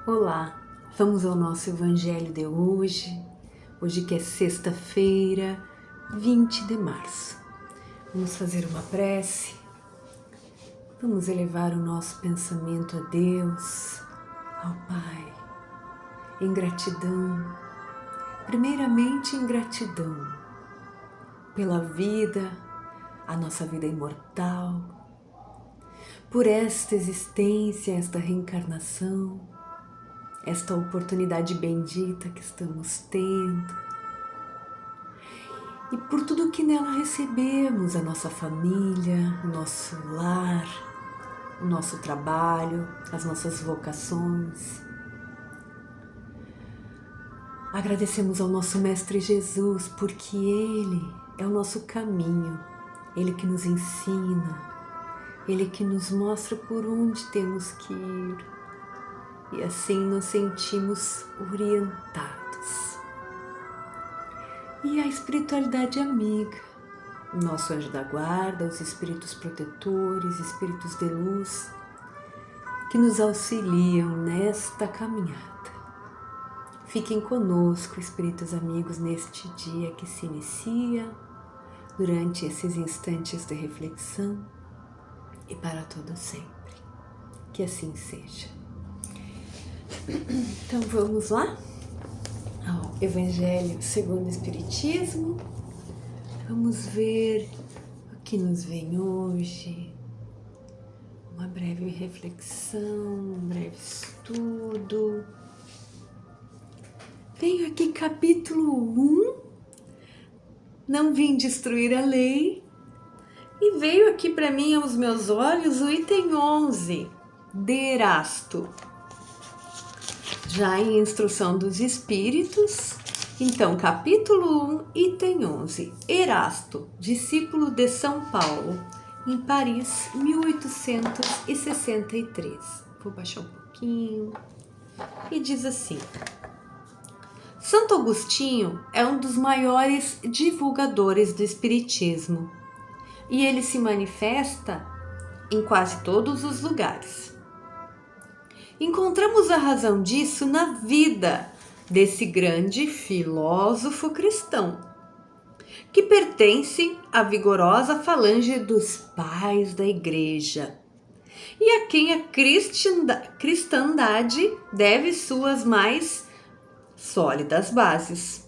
Olá, vamos ao nosso Evangelho de hoje que é sexta-feira, 20 de março. Vamos fazer uma prece, vamos elevar o nosso pensamento a Deus, ao Pai, em gratidão, primeiramente em gratidão pela vida, a nossa vida imortal, por esta existência, esta reencarnação, esta oportunidade bendita que estamos tendo e por tudo que nela recebemos, a nossa família, o nosso lar, o nosso trabalho, as nossas vocações. Agradecemos ao nosso Mestre Jesus porque Ele é o nosso caminho, Ele que nos ensina, Ele que nos mostra por onde temos que ir. E assim nos sentimos orientados. E a espiritualidade amiga, o nosso anjo da guarda, os espíritos protetores, espíritos de luz, que nos auxiliam nesta caminhada. Fiquem conosco, espíritos amigos, neste dia que se inicia, durante esses instantes de reflexão e para todo sempre. Que assim seja. Então vamos lá ao Evangelho segundo o Espiritismo. Vamos ver o que nos vem hoje. Uma breve reflexão, um breve estudo. Tenho aqui capítulo 1, não vim destruir a lei, e veio aqui para mim aos meus olhos o item 11, de Erasto. Já em Instrução dos Espíritos, então, capítulo 1, item 11, Erasto, discípulo de São Paulo, em Paris, 1863. Vou baixar um pouquinho. E diz assim: Santo Agostinho é um dos maiores divulgadores do Espiritismo, e ele se manifesta em quase todos os lugares. Encontramos a razão disso na vida desse grande filósofo cristão, que pertence à vigorosa falange dos pais da Igreja e a quem a cristandade deve suas mais sólidas bases.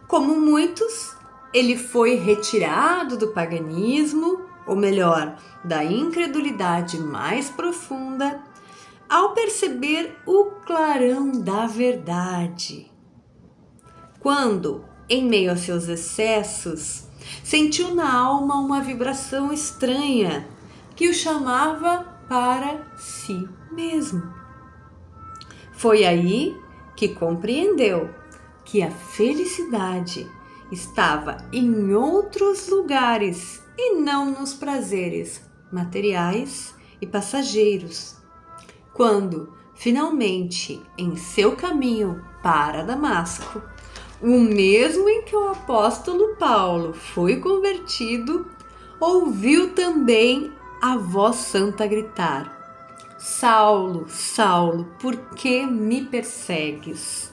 Como muitos, ele foi retirado do paganismo, ou melhor, da incredulidade mais profunda, ao perceber o clarão da verdade. Quando, em meio a seus excessos, sentiu na alma uma vibração estranha que o chamava para si mesmo. Foi aí que compreendeu que a felicidade estava em outros lugares e não nos prazeres materiais e passageiros. Quando, finalmente, em seu caminho para Damasco, o mesmo em que o apóstolo Paulo foi convertido, ouviu também a voz santa gritar: Saulo, Saulo, por que me persegues?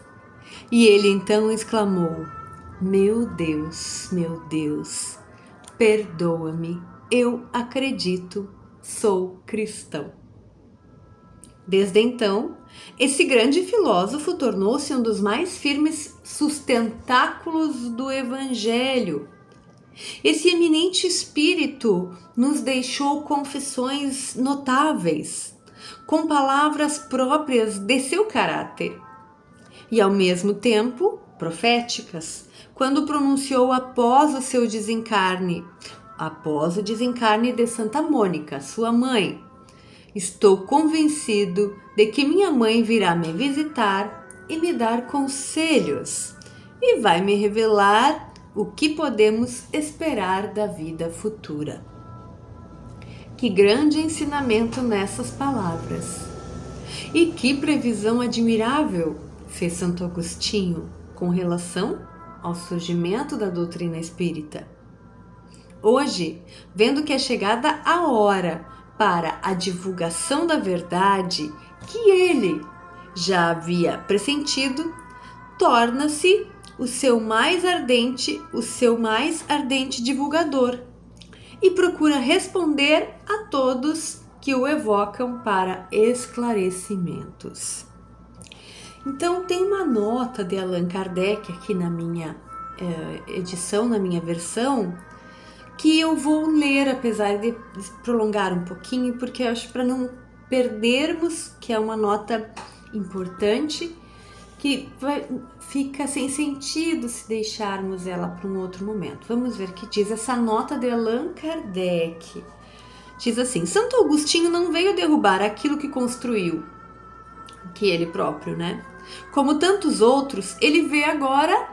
E ele então exclamou: meu Deus, perdoa-me, eu acredito, sou cristão. Desde então, esse grande filósofo tornou-se um dos mais firmes sustentáculos do Evangelho. Esse eminente espírito nos deixou confissões notáveis, com palavras próprias de seu caráter, e ao mesmo tempo proféticas, quando pronunciou após o seu desencarne, após o desencarne de Santa Mônica, sua mãe: estou convencido de que minha mãe virá me visitar e me dar conselhos e vai me revelar o que podemos esperar da vida futura. Que grande ensinamento nessas palavras! E que previsão admirável fez Santo Agostinho com relação ao surgimento da doutrina espírita. Hoje, vendo que é chegada a hora para a divulgação da verdade que ele, já havia pressentido, torna-se o seu mais ardente divulgador e procura responder a todos que o evocam para esclarecimentos. Então tem uma nota de Allan Kardec aqui na minha edição, na minha versão, que eu vou ler, apesar de prolongar um pouquinho, porque eu acho para não perdermos, que é uma nota importante, que fica sem sentido se deixarmos ela para um outro momento. Vamos ver o que diz essa nota de Allan Kardec. Diz assim: Santo Agostinho não veio derrubar aquilo que construiu, que ele próprio, né? Como tantos outros, ele vê agora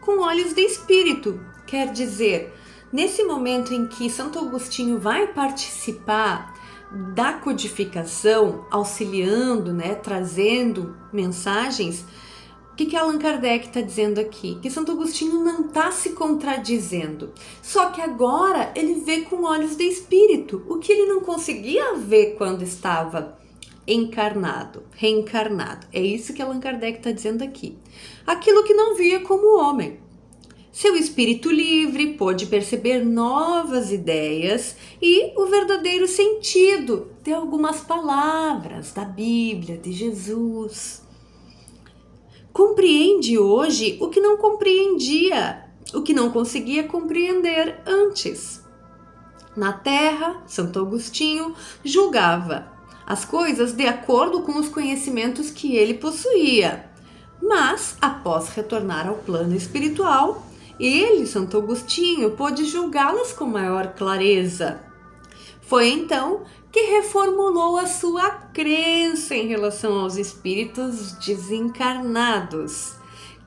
com olhos de espírito. Quer dizer, nesse momento em que Santo Agostinho vai participar da codificação, auxiliando, né, trazendo mensagens, o que Allan Kardec está dizendo aqui? Que Santo Agostinho não está se contradizendo, só que agora ele vê com olhos de espírito, o que ele não conseguia ver quando estava reencarnado. É isso que Allan Kardec está dizendo aqui. Aquilo que não via como homem. Seu espírito livre pôde perceber novas ideias e o verdadeiro sentido de algumas palavras da Bíblia, de Jesus. Compreende hoje o que não compreendia, o que não conseguia compreender antes. Na Terra, Santo Agostinho julgava as coisas de acordo com os conhecimentos que ele possuía, mas após retornar ao plano espiritual, ele, Santo Agostinho, pôde julgá-las com maior clareza. Foi então que reformulou a sua crença em relação aos espíritos desencarnados,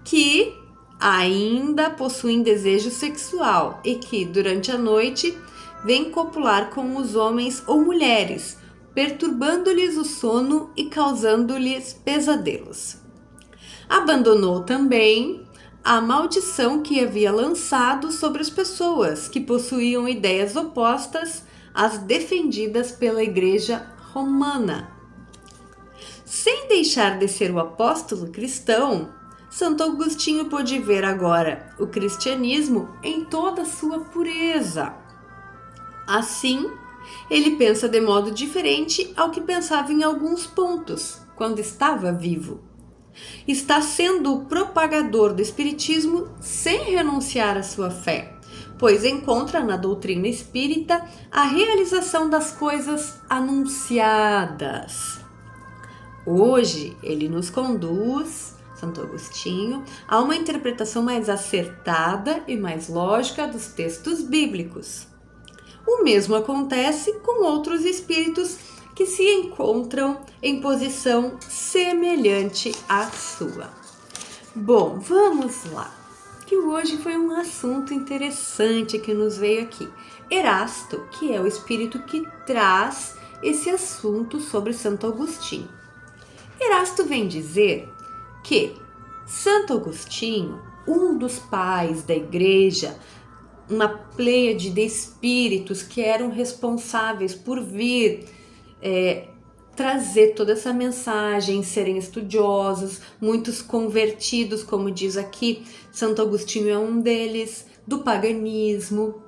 que ainda possuem desejo sexual e que, durante a noite, vêm copular com os homens ou mulheres, perturbando-lhes o sono e causando-lhes pesadelos. Abandonou também a maldição que havia lançado sobre as pessoas que possuíam ideias opostas às defendidas pela Igreja Romana. Sem deixar de ser o apóstolo cristão, Santo Agostinho pôde ver agora o cristianismo em toda a sua pureza. Assim, ele pensa de modo diferente ao que pensava em alguns pontos, quando estava vivo. Está sendo o propagador do espiritismo sem renunciar à sua fé, pois encontra na doutrina espírita a realização das coisas anunciadas. Hoje, ele nos conduz, Santo Agostinho, a uma interpretação mais acertada e mais lógica dos textos bíblicos. O mesmo acontece com outros espíritos que se encontram em posição semelhante à sua. Bom, vamos lá, que hoje foi um assunto interessante que nos veio aqui. Erasto, que é o espírito que traz esse assunto sobre Santo Agostinho. Erasto vem dizer que Santo Agostinho, um dos pais da igreja, uma pleiade de espíritos que eram responsáveis por vir trazer toda essa mensagem, serem estudiosos, muitos convertidos, como diz aqui, Santo Agostinho é um deles, do paganismo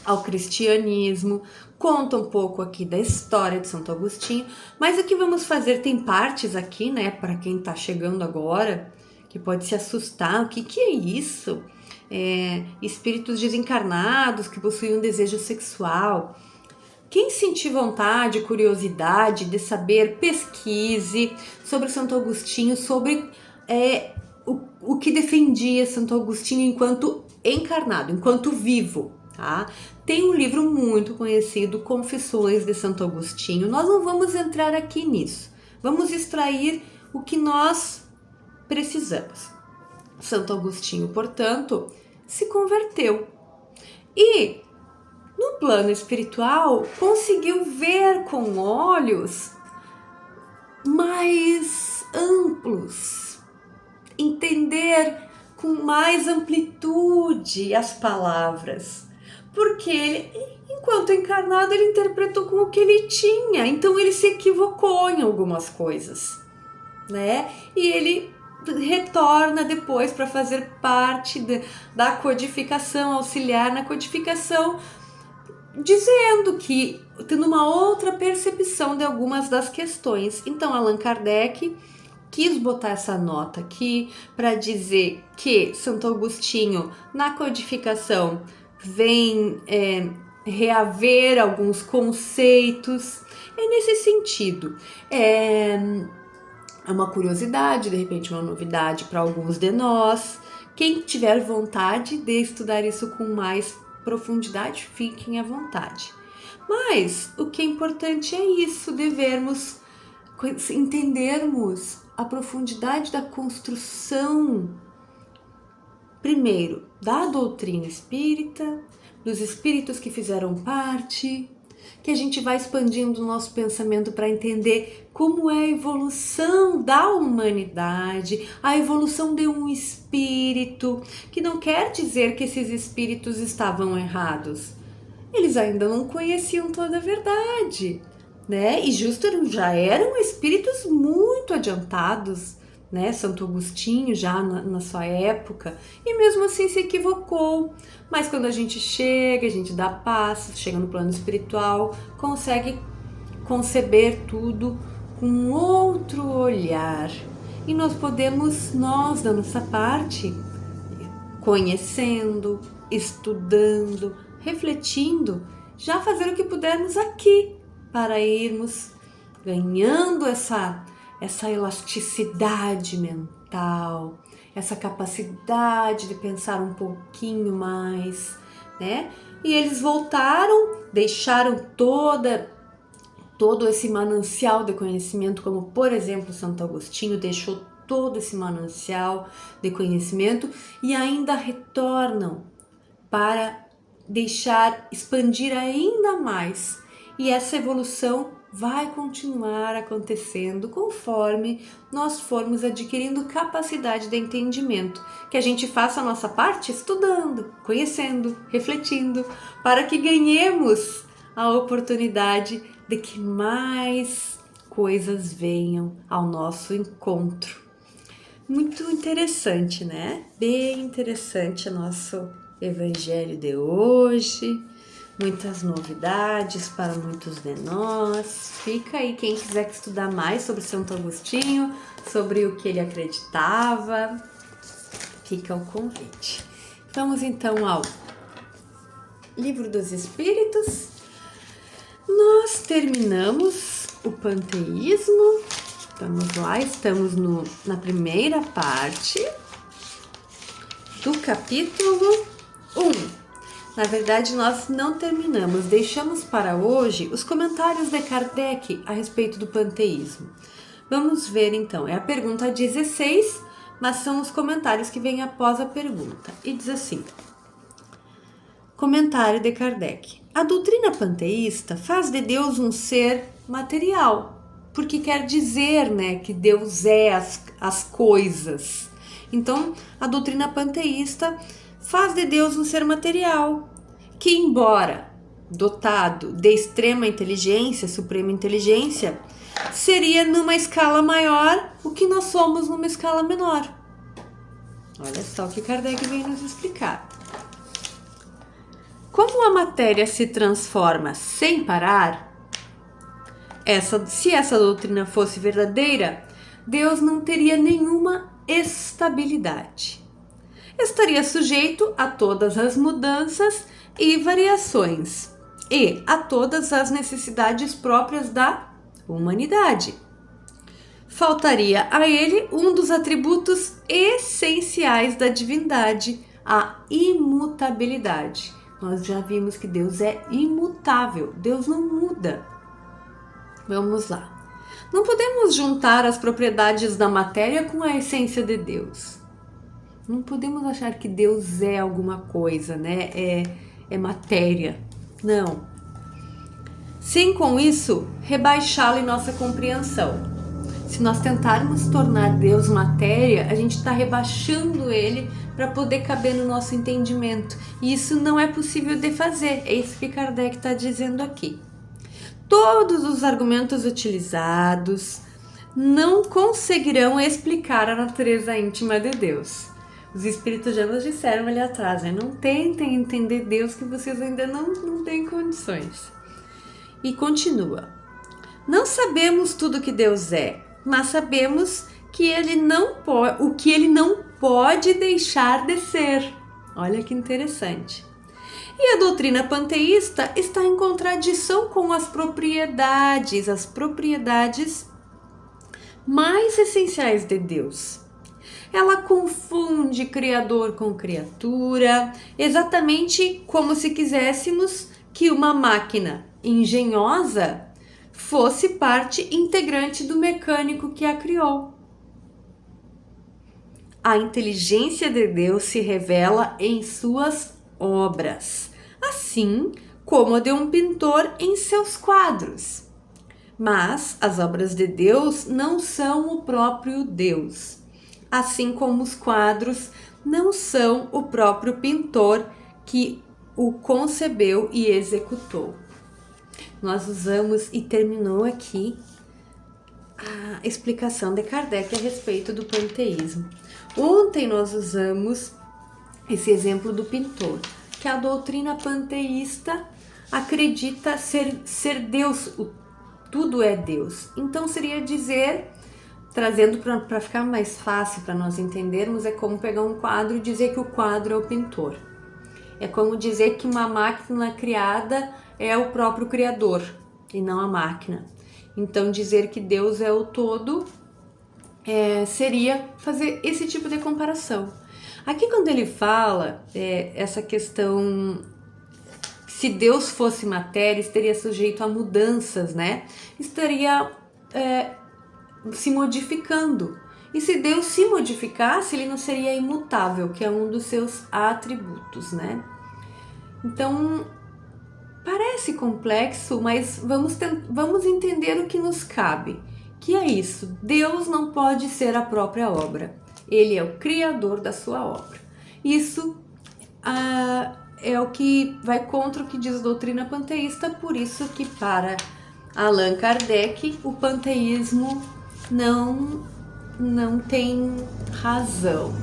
ao cristianismo. Conta um pouco aqui da história de Santo Agostinho, mas o que vamos fazer tem partes aqui, né, para quem está chegando agora, que pode se assustar, o que é isso? Espíritos desencarnados que possuem um desejo sexual. Quem sentir vontade, curiosidade de saber, pesquise sobre Santo Agostinho, sobre o que defendia Santo Agostinho enquanto encarnado, enquanto vivo, tá? Tem um livro muito conhecido, Confissões de Santo Agostinho. Nós não vamos entrar aqui nisso. Vamos extrair o que nós precisamos. Santo Agostinho, portanto, se converteu e no plano espiritual conseguiu ver com olhos mais amplos, entender com mais amplitude as palavras, porque ele, enquanto encarnado, ele interpretou com o que ele tinha, então ele se equivocou em algumas coisas, né? E ele retorna depois para fazer parte da codificação, auxiliar na codificação, dizendo que tendo uma outra percepção de algumas das questões. Então Allan Kardec quis botar essa nota aqui para dizer que Santo Agostinho na codificação vem reaver alguns conceitos. É nesse sentido. É uma curiosidade, de repente uma novidade para alguns de nós. Quem tiver vontade de estudar isso com mais profundidade, fiquem à vontade. Mas o que é importante é isso, devermos entendermos a profundidade da construção, primeiro, da doutrina espírita, dos espíritos que fizeram parte, que a gente vai expandindo o nosso pensamento para entender como é a evolução da humanidade, a evolução de um espírito, que não quer dizer que esses espíritos estavam errados. Eles ainda não conheciam toda a verdade, né? E justo já eram espíritos muito adiantados, né? Santo Agostinho já na sua época, e mesmo assim se equivocou. Mas quando a gente chega, a gente dá passos, chega no plano espiritual, consegue conceber tudo com outro olhar. E nós podemos, da nossa parte, conhecendo, estudando, refletindo, já fazer o que pudermos aqui, para irmos ganhando essa elasticidade mental, essa capacidade de pensar um pouquinho mais, né? E eles voltaram, deixaram todo esse manancial de conhecimento, como por exemplo Santo Agostinho deixou todo esse manancial de conhecimento, e ainda retornam para expandir ainda mais. E essa evolução vai continuar acontecendo conforme nós formos adquirindo capacidade de entendimento. Que a gente faça a nossa parte estudando, conhecendo, refletindo, para que ganhemos a oportunidade de que mais coisas venham ao nosso encontro. Muito interessante, né? Bem interessante o nosso evangelho de hoje. Muitas novidades para muitos de nós. Fica aí quem quiser estudar mais sobre Santo Agostinho, sobre o que ele acreditava. Fica o convite. Vamos então ao Livro dos Espíritos. Nós terminamos o panteísmo. Vamos lá, estamos na primeira parte do capítulo 1. Na verdade, nós não terminamos, deixamos para hoje os comentários de Kardec a respeito do panteísmo. Vamos ver então, é a pergunta 16, mas são os comentários que vêm após a pergunta. E diz assim: comentário de Kardec. A doutrina panteísta faz de Deus um ser material, porque quer dizer, né, que Deus é as coisas. Então, a doutrina panteísta faz de Deus um ser material, que embora dotado de extrema inteligência, suprema inteligência, seria numa escala maior o que nós somos numa escala menor. Olha só o que Kardec vem nos explicar. Como a matéria se transforma sem parar, se essa doutrina fosse verdadeira, Deus não teria nenhuma estabilidade. Estaria sujeito a todas as mudanças e variações e a todas as necessidades próprias da humanidade. Faltaria a ele um dos atributos essenciais da divindade, a imutabilidade. Nós já vimos que Deus é imutável, Deus não muda. Vamos lá. Não podemos juntar as propriedades da matéria com a essência de Deus. Não podemos achar que Deus é alguma coisa, né? É matéria. Não. Sem com isso rebaixá-lo em nossa compreensão. Se nós tentarmos tornar Deus matéria, a gente está rebaixando ele para poder caber no nosso entendimento. E isso não é possível de fazer. É isso que Kardec está dizendo aqui. Todos os argumentos utilizados não conseguirão explicar a natureza íntima de Deus. Os espíritos já nos disseram ali atrás, né? Não tentem entender Deus que vocês ainda não têm condições. E continua. Não sabemos tudo que Deus é, mas sabemos que o que ele não pode deixar de ser. Olha que interessante. E a doutrina panteísta está em contradição com as propriedades mais essenciais de Deus. Ela confunde Criador com criatura, exatamente como se quiséssemos que uma máquina engenhosa fosse parte integrante do mecânico que a criou. A inteligência de Deus se revela em suas obras, assim como a de um pintor em seus quadros. Mas as obras de Deus não são o próprio Deus, assim como os quadros não são o próprio pintor que o concebeu e executou. Nós usamos e terminou aqui a explicação de Kardec a respeito do panteísmo. Ontem nós usamos esse exemplo do pintor, que a doutrina panteísta acredita ser Deus, tudo é Deus. Então seria dizer, trazendo para ficar mais fácil para nós entendermos, é como pegar um quadro e dizer que o quadro é o pintor. É como dizer que uma máquina criada é o próprio criador e não a máquina. Então dizer que Deus é o todo seria fazer esse tipo de comparação. Aqui quando ele fala essa questão, se Deus fosse matéria, estaria sujeito a mudanças, né? Estaria se modificando. E se Deus se modificasse, ele não seria imutável, que é um dos seus atributos, né? Então, parece complexo, mas vamos entender o que nos cabe, que é isso. Deus não pode ser a própria obra. Ele é o criador da sua obra. Isso é o que vai contra o que diz a doutrina panteísta, por isso que para Allan Kardec o panteísmo não tem razão.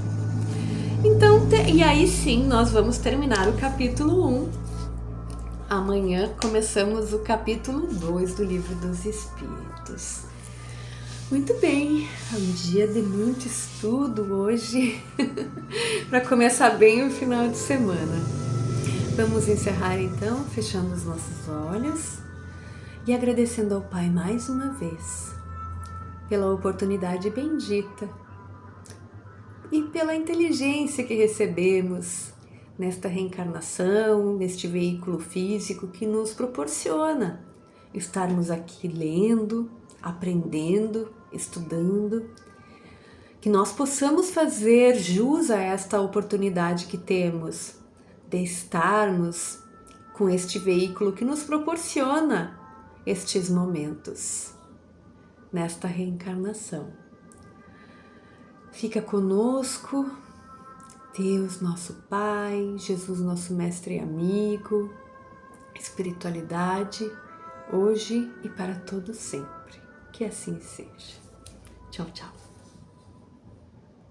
Então, e aí sim, nós vamos terminar o capítulo 1. Amanhã começamos o capítulo 2 do Livro dos Espíritos. Muito bem, é um dia de muito estudo hoje, para começar bem o final de semana. Vamos encerrar então, fechando os nossos olhos e agradecendo ao Pai mais uma vez pela oportunidade bendita e pela inteligência que recebemos nesta reencarnação, neste veículo físico que nos proporciona estarmos aqui lendo, aprendendo, estudando, que nós possamos fazer jus a esta oportunidade que temos de estarmos com este veículo que nos proporciona estes momentos nesta reencarnação. Fica conosco Deus, nosso Pai, Jesus, nosso Mestre e amigo, espiritualidade, hoje e para todo sempre. Que assim seja. Tchau, tchau.